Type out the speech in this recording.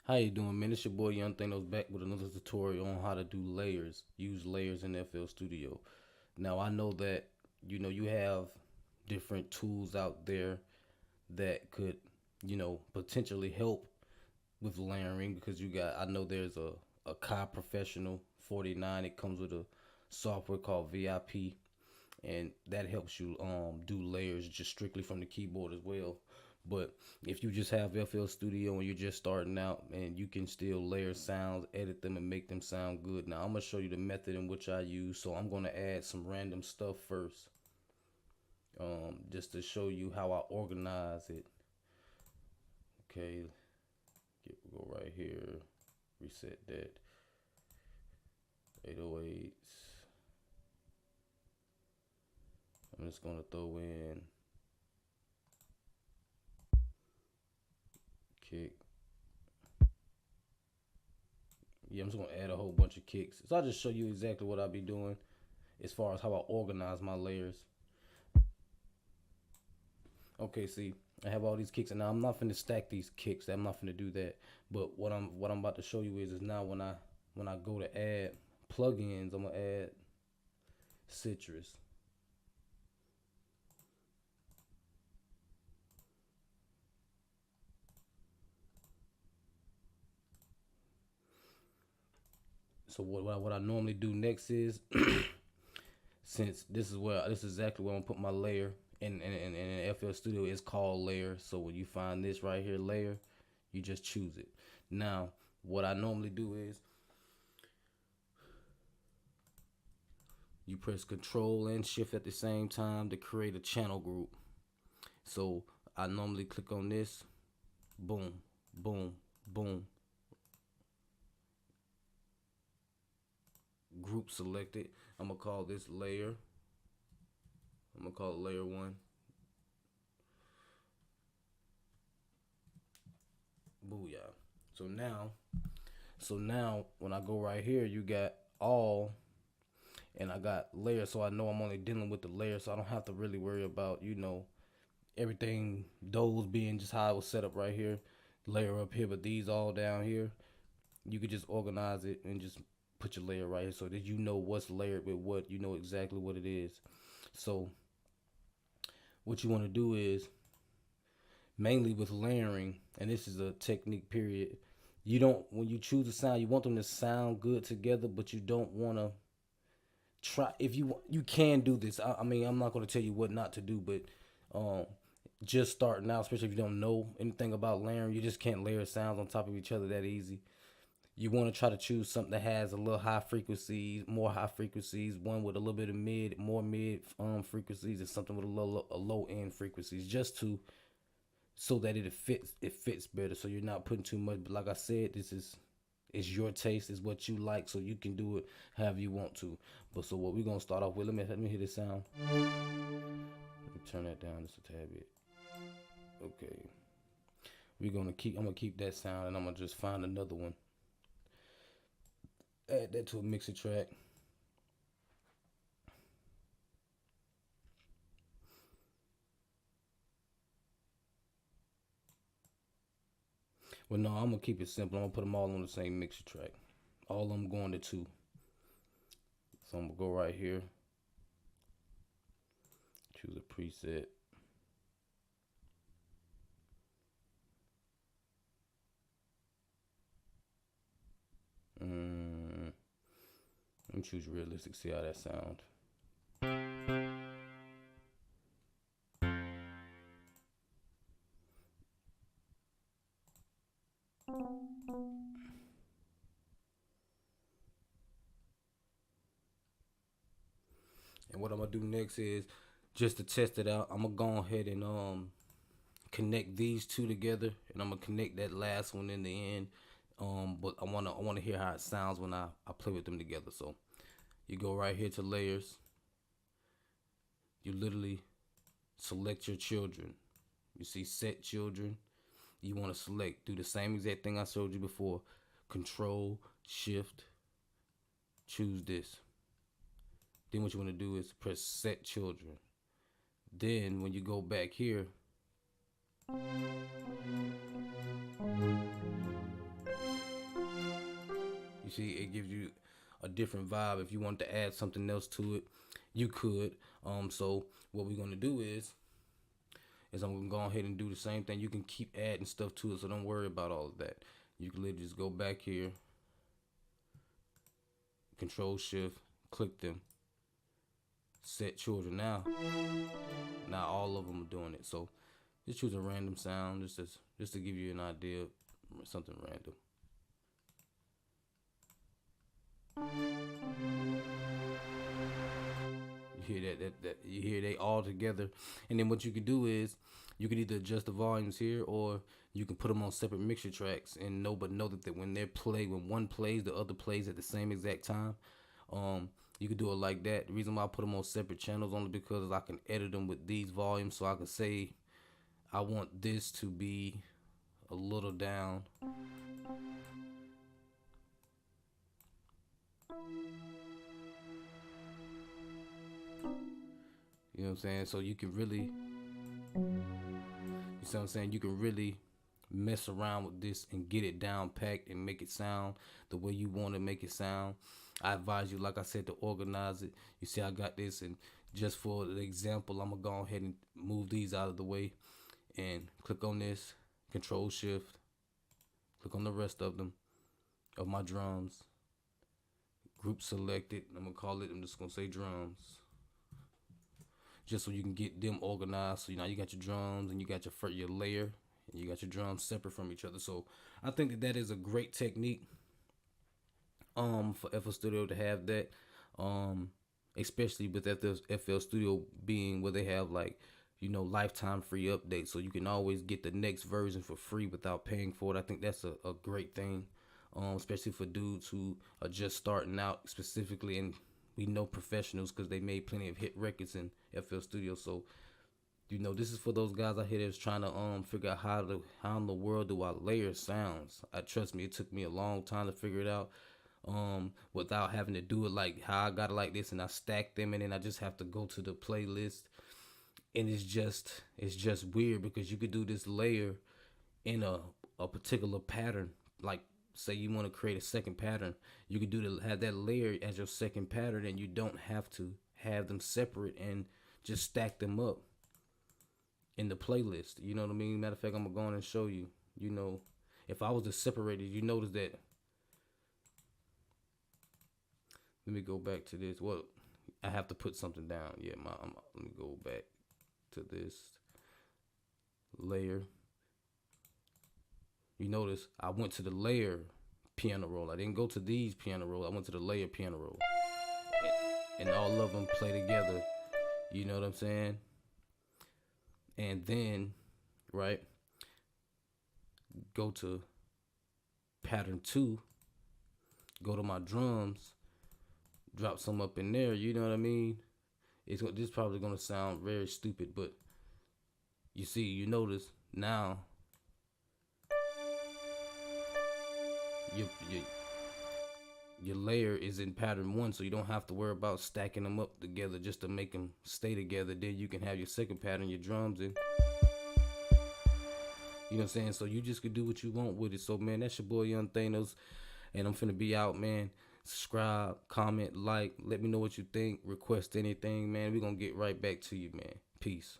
How you doing, man? It's your boy Young Thanos back with another tutorial on how to do layers. Use layers in FL Studio. Now I know that you have different tools out there that could potentially help with layering because I know there's a Kai Professional 49. It comes with a software called VIP, and that helps you do layers just strictly from the keyboard as well. But if you just have FL Studio and you're just starting out, and you can still layer sounds, edit them, and make them sound good. Now I'm gonna show you the method in which I use. So I'm gonna add some random stuff first, just to show you how I organize it. Okay, go right here, reset that 808s. I'm just gonna throw in kick. Yeah, I'm just gonna add a whole bunch of kicks. So I'll just show you exactly what I'll be doing as far as how I organize my layers. Okay, see, I have all these kicks, and now I'm not finna stack these kicks. I'm not finna do that. But what I'm about to show you is now when I go to add plugins, I'm gonna add citrus. So what I normally do next is since this is exactly where I'm gonna put my layer in FL Studio. It's called layer. So when you find this right here, layer, you just choose it. Now what I normally do is you press Control and Shift at the same time to create a channel group. So I normally click on this, boom, boom, boom, group selected. I'm gonna call this layer. I'm gonna call it layer 1. Booyah. So now when I go right here, you got all, and I got layer, so I know I'm only dealing with the layer, so I don't have to really worry about everything, those being just how it was set up right here, layer up here, but these all down here. You could just organize it and just put your layer right here so that you know what's layered with what, you know exactly what it is. So what you want to do is, mainly with layering, and this is a technique period, you don't, when you choose a sound, you want them to sound good together, but you don't want to try, if you can do this. I mean, I'm not going to tell you what not to do, but um just starting out, especially if you don't know anything about layering, you just can't layer sounds on top of each other that easy. You want to try to choose something that has a little high frequencies, more high frequencies, one with a little bit of more mid frequencies, and something with a low end frequencies, just to so that it fits better. So you're not putting too much. But like I said, this is your taste, is what you like, so you can do it however you want to. But so what we're gonna start off with, let me hear this sound. Let me turn that down just a tad bit. Okay. I'm gonna keep that sound, and I'm gonna just find another one. Add that to a mixer track. Well, no, I'm gonna keep it simple. I'm gonna put them all on the same mixer track. All of them going to 2. So I'm gonna go right here, choose a preset. Let me choose realistic. See how that sound. And what I'm gonna do next is, just to test it out, I'm gonna go ahead and connect these two together, and I'm gonna connect that last one in the end. But I wanna hear how it sounds when I play with them together. So you go right here to layers. You literally select your children. You see set children. You want to select, do the same exact thing I showed you before. Control Shift, choose this. Then what you want to do is press set children. Then when you go back here, You see, it gives you a different vibe. If you want to add something else to it, you could. So what we're gonna do is I'm gonna go ahead and do the same thing. You can keep adding stuff to it, so don't worry about all of that. You can literally just go back here, Control Shift, click them, set children. Now all of them are doing it. So just choose a random sound, just to give you an idea of something random. You hear that you hear they all together, and then what you can do is you can either adjust the volumes here, or you can put them on separate mixture tracks and know that when when one plays, the other plays at the same exact time. You can do it like that. The reason why I put them on separate channels only because I can edit them with these volumes, so I can say I want this to be a little down. You know what I'm saying? So you can really, you see what I'm saying? You can really mess around with this and get it down packed and make it sound the way you want to make it sound. I advise you, like I said, to organize it. You see, I got this, and just for the example, I'm gonna go ahead and move these out of the way and click on this, Control Shift, click on the rest of them, of my drums, group selected. I'm just gonna say drums, just so you can get them organized. So now you got your drums and you got your layer, and you got your drums separate from each other. So I think that is a great technique for FL Studio to have that, especially with FL Studio being where they have lifetime free updates, so you can always get the next version for free without paying for it. I think that's a great thing, especially for dudes who are just starting out specifically, and we know professionals because they made plenty of hit records in FL Studio. So this is for those guys out here that's trying to figure out how in the world do I layer sounds. Trust me, it took me a long time to figure it out, without having to do it like how I got it like this, and I stack them, and then I just have to go to the playlist, and it's just weird because you could do this layer in a particular pattern. Like, say you want to create a second pattern, you could have that layer as your second pattern, and you don't have to have them separate and just stack them up in the playlist. You know what I mean? Matter of fact, I'm gonna go on and show you. If I was to separate it, you notice that. Let me go back to this. Well, I have to put something down. Yeah, let me go back to this layer. You notice I went to the layer piano roll. I didn't go to these piano roll. I went to the layer piano roll. And all of them play together. You know what I'm saying? And then, right, go to pattern 2. Go to my drums. Drop some up in there. You know what I mean? This is probably going to sound very stupid, but you notice now your layer is in pattern 1, so you don't have to worry about stacking them up together just to make them stay together. Then you can have your second pattern, your drums in. You know what I'm saying? So you just could do what you want with it. So, man, that's your boy Young Thanos, and I'm finna be out, man. Subscribe, comment, like, let me know what you think, request anything, man. We're gonna get right back to you, man. Peace.